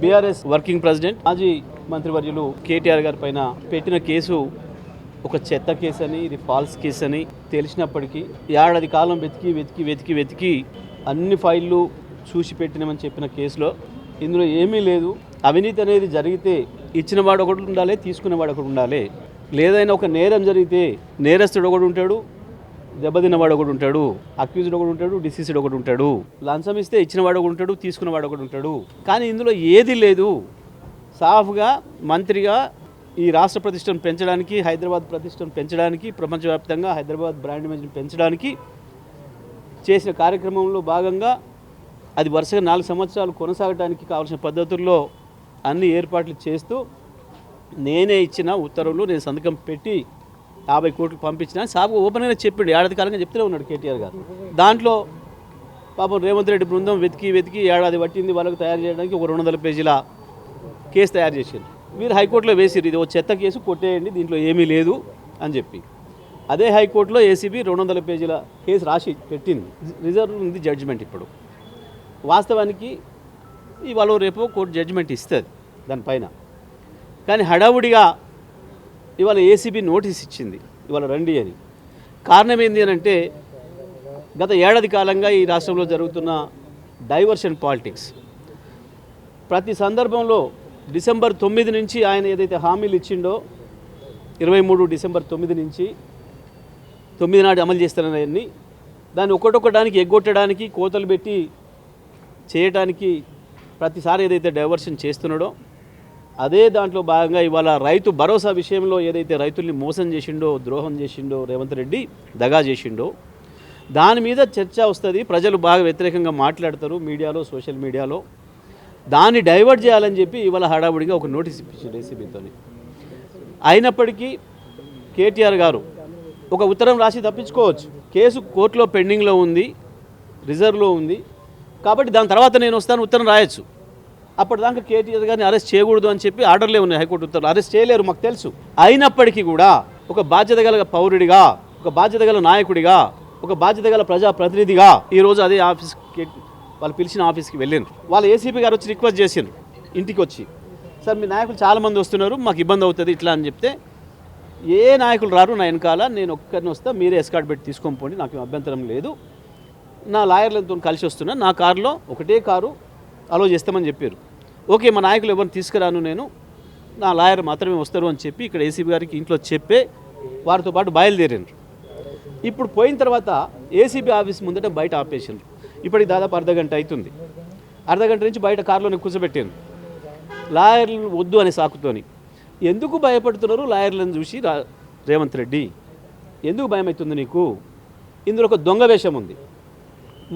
BRS working president మాజీ మంత్రివర్యులు కేటీఆర్ గారి పైన పెట్టిన కేసు ఒక చెత్త కేసు అని, ఇది ఫాల్స్ కేసు అని తెలిసినప్పటికీ ఏడాది కాలం వెతికి అన్ని ఫైళ్ళు చూసి పెట్టినామని చెప్పిన కేసులో ఇందులో ఏమీ లేదు. అవినీతి అనేది జరిగితే ఇచ్చినవాడు ఒకటి ఉండాలి, తీసుకునేవాడు ఒకటి ఉండాలి. లేదైనా ఒక నేరం జరిగితే నేరస్తుడు ఒకటి ఉంటాడు, దెబ్బతిన్నవాడు ఒకటి ఉంటాడు, అక్యూజ్డ్ ఒకటి ఉంటాడు, డిసీజ్డ్ ఒకటి ఉంటాడు. లంచం ఇస్తే ఇచ్చినవాడు ఒకటి ఉంటాడు, తీసుకున్నవాడు ఒకటి ఉంటాడు. కానీ ఇందులో ఏది లేదు. సాఫ్గా మంత్రిగా ఈ రాష్ట్ర ప్రతిష్టను పెంచడానికి, హైదరాబాద్ ప్రతిష్టను పెంచడానికి, ప్రపంచవ్యాప్తంగా హైదరాబాద్ బ్రాండ్ ఇమేజ్ని పెంచడానికి చేసిన కార్యక్రమంలో భాగంగా అది వరుసగా 4 సంవత్సరాలు కొనసాగడానికి కావాల్సిన పద్ధతుల్లో అన్ని ఏర్పాట్లు చేస్తూ నేనే ఇచ్చిన ఉత్తర్వులు నేను సంతకం పెట్టి 50 కోట్లు పంపించిన సాగు ఓపెన్గా చెప్పాడు. ఏడాది కాలంగా చెప్తూనే ఉన్నాడు కేటీఆర్ గారు. దాంట్లో పాపం రేవంత్ రెడ్డి బృందం వెతికి ఏడాది పట్టింది వాళ్ళకు తయారు చేయడానికి. ఒక 200 పేజీల కేసు తయారు చేశారు. మీరు హైకోర్టులో వేసిరు, ఇది ఓ చెత్త కేసు, కొట్టేయండి, దీంట్లో ఏమీ లేదు అని చెప్పి. అదే హైకోర్టులో ఏసీబీ 200 పేజీల కేసు రాసి పెట్టింది. రిజర్వ్ ఉంది జడ్జిమెంట్. ఇప్పుడు వాస్తవానికి ఇవాళ రేపు కోర్టు జడ్జిమెంట్ ఇస్తుంది దానిపైన. కానీ హడావుడిగా ఇవాళ ఏసీబీ నోటీస్ ఇచ్చింది, ఇవాళ రండి అని. కారణం ఏంటి అని అంటే గత ఏడాది కాలంగా ఈ రాష్ట్రంలో జరుగుతున్న డైవర్షన్ పాలిటిక్స్. ప్రతి సందర్భంలో డిసెంబర్ 9 నుంచి ఆయన ఏదైతే హామీలు ఇచ్చిండో 23 డిసెంబర్ 9 నుంచి 9 నాడు అమలు చేస్తానని దాన్ని ఒక్కొక్కడానికి ఎగ్గొట్టడానికి, కోతలు పెట్టి చేయడానికి ప్రతిసారి ఏదైతే డైవర్షన్ చేస్తున్నాడో అదే దాంట్లో భాగంగా ఇవాళ రైతు భరోసా విషయంలో ఏదైతే రైతుల్ని మోసం చేసిండో, ద్రోహం చేసిండో, రేవంత్ రెడ్డి దగా చేసిండో దాని మీద చర్చ వస్తుంది. ప్రజలు బాగా వ్యతిరేకంగా మాట్లాడతారు మీడియాలో, సోషల్ మీడియాలో. దాన్ని డైవర్ట్ చేయాలని చెప్పి ఇవాళ హడావుడిగా ఒక నోటీస్ ఇప్పించాడు ఏసీబీతో. అయినప్పటికీ కేటీఆర్ గారు ఒక ఉత్తరం రాసి తప్పించుకోవచ్చు. కేసు కోర్టులో పెండింగ్లో ఉంది, రిజర్వ్లో ఉంది కాబట్టి దాని తర్వాత నేను వస్తాను ఉత్తరం రాయొచ్చు. అప్పటిదాకా కేటీఆర్ గారిని అరెస్ట్ చేయకూడదు అని చెప్పి ఆర్డర్లే ఉన్నాయి హైకోర్టు ఉత్తర్వులు. అరెస్ట్ చేయలేరు మాకు తెలుసు. అయినప్పటికీ కూడా ఒక బాధ్యత గల పౌరుడిగా, ఒక బాధ్యత గల నాయకుడిగా, ఒక బాధ్యత గల ప్రజాప్రతినిధిగా ఈరోజు అదే ఆఫీస్కి వాళ్ళు పిలిచిన ఆఫీస్కి వెళ్ళారు. వాళ్ళు ఏసీపీ గారు వచ్చి రిక్వెస్ట్ చేశారు ఇంటికి వచ్చి, సార్ మీ నాయకులు చాలామంది వస్తున్నారు, మాకు ఇబ్బంది అవుతుంది ఇట్లా అని చెప్తే, ఏ నాయకులు రారు నా వెనకాల, నేను ఒక్కరిని వస్తా, మీరే ఎస్కార్ట్ పెట్టి తీసుకొని పోండి, నాకు అభ్యంతరం లేదు, నా లాయర్లతో కలిసి వస్తున్నా, నా కారులో ఒకటే కారు అలో చేస్తామని చెప్పారు. ఓకే, మా నాయకులు ఎవరిని తీసుకురాను, నేను నా లాయర్ మాత్రమే వస్తారు అని చెప్పి ఇక్కడ ఏసీబీ గారికి ఇంట్లో చెప్పే వారితో పాటు బయలుదేరారు. ఇప్పుడు పోయిన తర్వాత ఏసీబీ ఆఫీస్ ముందట బయట ఆపేసారు. ఇప్పటికి దాదాపు అర్ధగంట అవుతుంది. అర్ధగంట నుంచి బయట కారులోనే కూర్చోబెట్టాను లాయర్లు వద్దు అనే సాకుతోని. ఎందుకు భయపడుతున్నారు లాయర్లను చూసి రేవంత్ రెడ్డి? ఎందుకు భయం అవుతుంది నీకు? ఇందులో ఒక దొంగ వేషం ఉంది.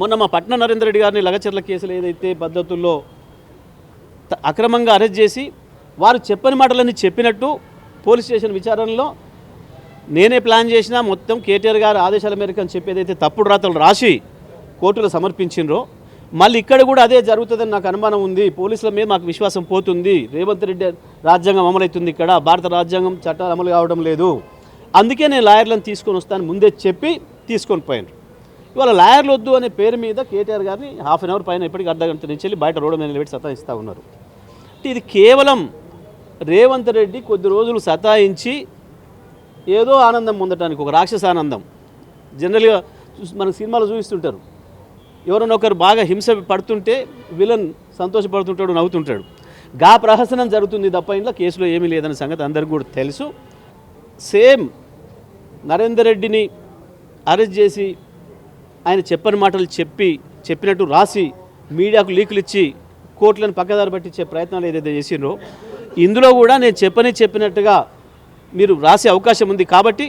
మొన్న మా పట్నం నరేందర్ రెడ్డి గారిని లగచర్ల కేసులు ఏదైతే పద్ధతుల్లో అక్రమంగా అరెస్ట్ చేసి వారు చెప్పని మాటలన్నీ చెప్పినట్టు పోలీస్ స్టేషన్ విచారణలో నేనే ప్లాన్ చేసినా మొత్తం కేటీఆర్ గారు ఆదేశాల మేరకు అని చెప్పి ఏదైతే తప్పుడు రాతలు రాసి కోర్టులో సమర్పించిండ్రో మళ్ళీ ఇక్కడ కూడా అదే జరుగుతుందని నాకు అనుమానం ఉంది. పోలీసుల మీద మాకు విశ్వాసం పోతుంది. రేవంత్ రెడ్డి రాజ్యాంగం అమలవుతుంది, ఇక్కడ భారత రాజ్యాంగం చట్టాలు అమలు కావడం లేదు, అందుకే నేను లాయర్లను తీసుకొని వస్తాను ముందే చెప్పి తీసుకొని పోయాను. ఇవాళ లాయర్లు వద్దు అనే పేరు మీద కేటీఆర్ గారిని హాఫ్ అన్ అవర్ పైన ఇప్పటికి అర్ధగంట నుంచి వెళ్ళి బయట రోడ్డు మీద నిలబెట్టి సతాయిస్తూ ఉన్నారు. ఇది కేవలం రేవంత్ రెడ్డి కొద్ది రోజులు సతాయించి ఏదో ఆనందం పొందడానికి, ఒక రాక్షస ఆనందం. జనరల్గా మనకు సినిమాలో చూపిస్తుంటారు, ఎవరైనా ఒకరు బాగా హింస పడుతుంటే విలన్ సంతోషపడుతుంటాడు, నవ్వుతుంటాడు. గా ప్రహసనం జరుగుతుంది తప్ప ఇంట్లో కేసులో ఏమీ లేదనే సంగతి అందరికీ కూడా తెలుసు. సేమ్ నరేందర్ రెడ్డిని అరెస్ట్ చేసి ఆయన చెప్పని మాటలు చెప్పినట్టు రాసి మీడియాకు లీకులు ఇచ్చి కోర్టులను పక్కదారి పట్టించే ప్రయత్నాలు ఏదైతే చేసిండ్రో ఇందులో కూడా నేను చెప్పినట్టుగా మీరు రాసే అవకాశం ఉంది కాబట్టి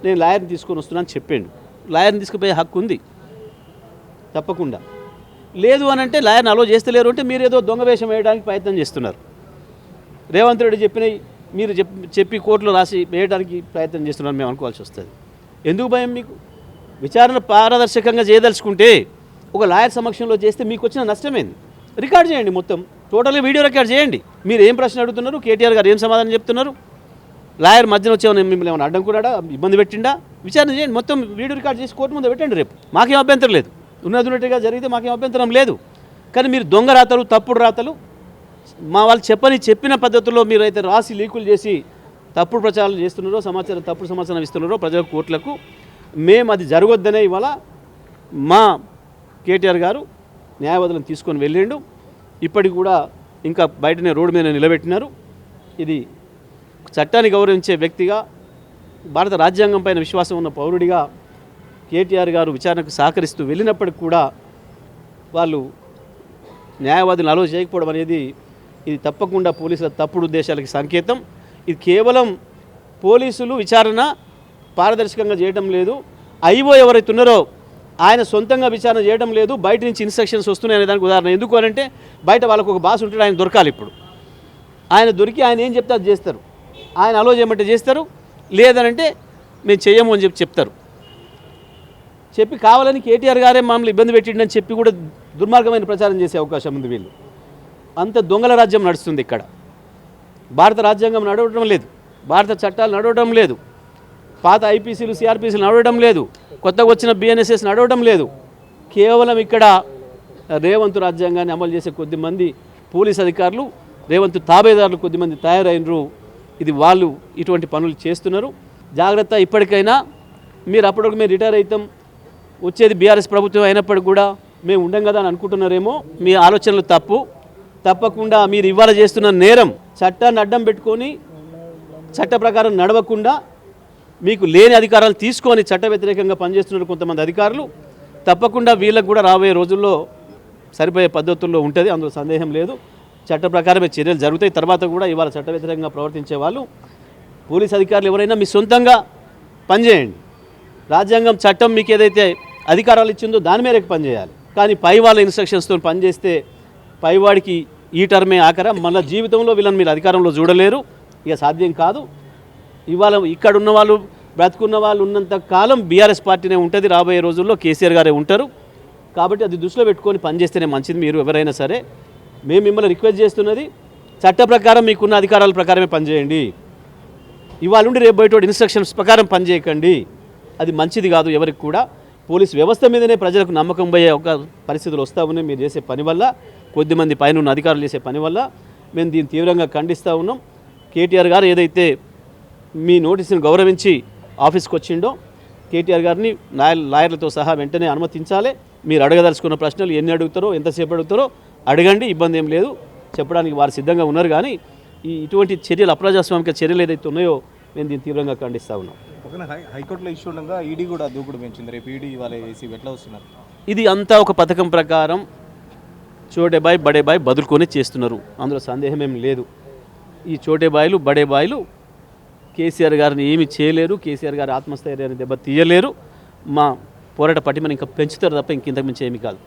నేను లాయర్ని తీసుకొని వస్తున్నాను చెప్పాను. లాయర్ని తీసుకుపోయే హక్కు ఉంది తప్పకుండా. లేదు అని అంటే లాయర్ని అలో చేస్తలేరు అంటే మీరు ఏదో దొంగ వేషం వేయడానికి ప్రయత్నం చేస్తున్నారు. రేవంత్ రెడ్డి చెప్పినవి మీరు చెప్పి కోర్టులో రాసి వేయడానికి ప్రయత్నం చేస్తున్నారు మేము అనుకోవాల్సి వస్తుంది. ఎందుకు భయం మీకు? విచారణ పారదర్శకంగా చేయదలుచుకుంటే ఒక లాయర్ సమక్షంలో చేస్తే మీకు వచ్చిన నష్టమేంది? రికార్డ్ చేయండి, మొత్తం టోటల్గా వీడియో రికార్డ్ చేయండి. మీరు ఏం ప్రశ్న అడుగుతున్నారు, కేటీఆర్ గారు ఏం సమాధానం చెప్తున్నారు, లాయర్ మధ్యన వచ్చేమని మిమ్మల్ని ఏమైనా అడ్డంకున్నాడా, ఇబ్బంది పెట్టిండా, విచారణ చేయండి. మొత్తం వీడియో రికార్డ్ చేసి కోర్టు ముందు పెట్టండి. రేపు మాకేం అభ్యంతరం లేదు, ఉన్నట్టుగా జరిగితే మాకేం అభ్యంతరం లేదు. కానీ మీరు దొంగ రాతలు, తప్పుడు రాతలు మా వాళ్ళు చెప్పిన పద్ధతుల్లో మీరైతే రాసి లీకులు చేసి తప్పుడు ప్రచారాలు చేస్తున్నారో, తప్పుడు సమాచారం ఇస్తున్నారో ప్రజల కోట్లకు, మేము అది జరగొద్దనే ఇవాళ మా కేటీఆర్ గారు న్యాయవాదులను తీసుకొని వెళ్ళిండు. ఇప్పటికి కూడా ఇంకా బయటనే రోడ్డు మీద నిలబెట్టినారు. ఇది చట్టాన్ని గౌరవించే వ్యక్తిగా, భారత రాజ్యాంగం పైన విశ్వాసం ఉన్న పౌరుడిగా కేటీఆర్ గారు విచారణకు సహకరిస్తూ వెళ్ళినప్పటికి కూడా వాళ్ళు న్యాయవాదులను అలో చేయకపోవడం అనేది ఇది తప్పకుండా పోలీసుల తప్పుడు ఉద్దేశాలకి సంకేతం. ఇది కేవలం పోలీసులు విచారణ పారదర్శకంగా చేయడం లేదు, ఐఓ ఎవరైతే ఉన్నారో ఆయన సొంతంగా విచారణ చేయడం లేదు, బయట నుంచి ఇన్స్ట్రక్షన్స్ వస్తున్నాయి అనే దానికి ఉదాహరణ. ఎందుకు అని అంటే బయట వాళ్ళకు ఒక బాస్ ఉంటాడు, ఆయన దొరకాలి. ఇప్పుడు ఆయన దొరికి ఆయన ఏం చెప్తే అది చేస్తారు. ఆయన అలో చేయమంటే చేస్తారు, లేదనంటే మేము చెయ్యము అని చెప్తారు. చెప్పి కావాలని కేటీఆర్ గారే మమ్మల్ని ఇబ్బంది పెట్టిండని చెప్పి కూడా దుర్మార్గమైన ప్రచారం చేసే అవకాశం ఉంది. వీళ్ళు అంత దొంగల రాజ్యం నడుస్తుంది ఇక్కడ. భారత రాజ్యాంగం నడవడం లేదు, భారత చట్టాలు నడవడం లేదు, పాత ఐపీసీలు సిఆర్పీసీలు నడవడం లేదు, కొత్తగా వచ్చిన బిఎన్ఎస్ఎస్ నడవడం లేదు. కేవలం ఇక్కడ రేవంత్ రాజ్యాంగాన్ని అమలు చేసే కొద్దిమంది పోలీస్ అధికారులు, రేవంత్ తాబేదారులు కొద్దిమంది తయారైనరు. ఇది వాళ్ళు ఇటువంటి పనులు చేస్తున్నారు. జాగ్రత్త. ఇప్పటికైనా మీరు అప్పటికి మేము రిటైర్ అవుతాం, వచ్చేది బీఆర్ఎస్ ప్రభుత్వం అయినప్పటికి కూడా మేము ఉండం కదా అని అనుకుంటున్నారేమో. మీ ఆలోచనలు తప్పకుండా మీరు ఇవాళ చేస్తున్న నేరం, చట్టాన్ని అడ్డం పెట్టుకొని చట్ట ప్రకారం నడవకుండా మీకు లేని అధికారాలు తీసుకొని చట్ట వ్యతిరేకంగా పనిచేస్తున్నారు కొంతమంది అధికారులు. తప్పకుండా వీళ్ళకు కూడా రాబోయే రోజుల్లో సరిపోయే పద్ధతుల్లో ఉంటుంది, అందులో సందేహం లేదు. చట్ట ప్రకారమే చర్యలు జరుగుతాయి. తర్వాత కూడా ఇవాళ చట్ట వ్యతిరేకంగా ప్రవర్తించే వాళ్ళు పోలీస్ అధికారులు ఎవరైనా మీ సొంతంగా పనిచేయండి. రాజ్యాంగం చట్టం మీకు ఏదైతే అధికారాలు ఇచ్చిందో దాని మేరకు పనిచేయాలి. కానీ పై వాళ్ళ ఇన్స్ట్రక్షన్స్తో పనిచేస్తే పైవాడికి ఈ టర్మే ఆఖర, మళ్ళీ జీవితంలో వీళ్ళని మీరు అధికారంలో చూడలేరు. ఇక సాధ్యం కాదు. ఇవాళ ఇక్కడ ఉన్న వాళ్ళు, బ్రతుకున్న వాళ్ళు ఉన్నంత కాలం బీఆర్ఎస్ పార్టీనే ఉంటుంది. రాబోయే రోజుల్లో కేసీఆర్ గారే ఉంటారు. కాబట్టి అది దృష్టిలో పెట్టుకొని పనిచేస్తేనే మంచిది. మీరు ఎవరైనా సరే మేము మిమ్మల్ని రిక్వెస్ట్ చేస్తున్నది, చట్ట ప్రకారం మీకున్న అధికారాల ప్రకారమే పనిచేయండి. ఇవాళ నుండి రేపు బయట ఇన్స్ట్రక్షన్స్ ప్రకారం పనిచేయకండి. అది మంచిది కాదు ఎవరికి కూడా. పోలీస్ వ్యవస్థ మీదనే ప్రజలకు నమ్మకం పోయే ఒక పరిస్థితులు వస్తూ ఉన్నాయి మీరు చేసే పని వల్ల, కొద్దిమంది పైన ఉన్న అధికారులు చేసే పని వల్ల. మేము దీన్ని తీవ్రంగా ఖండిస్తూ ఉన్నాం. కేటీఆర్ గారు ఏదైతే మీ నోటీసును గౌరవించి ఆఫీస్కి వచ్చిండో, కేటీఆర్ గారిని లాయర్లతో సహా వెంటనే అనుమతించాలి. మీరు అడగదలుచుకున్న ప్రశ్నలు ఎన్ని అడుగుతారో, ఎంతసేపు అడుగుతారో అడగండి, ఇబ్బంది ఏం లేదు. చెప్పడానికి వారు సిద్ధంగా ఉన్నారు. కానీ ఇటువంటి చర్యలు, అప్రజాస్వామిక చర్యలు ఏదైతే ఉన్నాయో మేము దీన్ని తీవ్రంగా ఖండిస్తూ ఉన్నాం. హైకోర్టులో ఇష్యూ ఉండగా ఈడీ కూడా దూకుడు పెంచింది. రేపు ఈడీ వాళ్ళ ఏసీ ఎట్లా వస్తున్నారు? ఇది అంతా ఒక పథకం ప్రకారం చోటే బాయ్ బడే బాయ్ బదులుకొని చేస్తున్నారు, అందులో సందేహం ఏం లేదు. ఈ చోటే బాయ్లు బడే బాయ్లు కేసీఆర్ గారిని ఏమీ చేయలేరు, కేసీఆర్ గారి ఆత్మస్థైర్యాన్ని దెబ్బ తీయలేరు. మా పోరాట పటిమని ఇంకా పెంచుతారు తప్ప ఇంకింతకు మించి ఏమీ కాదు.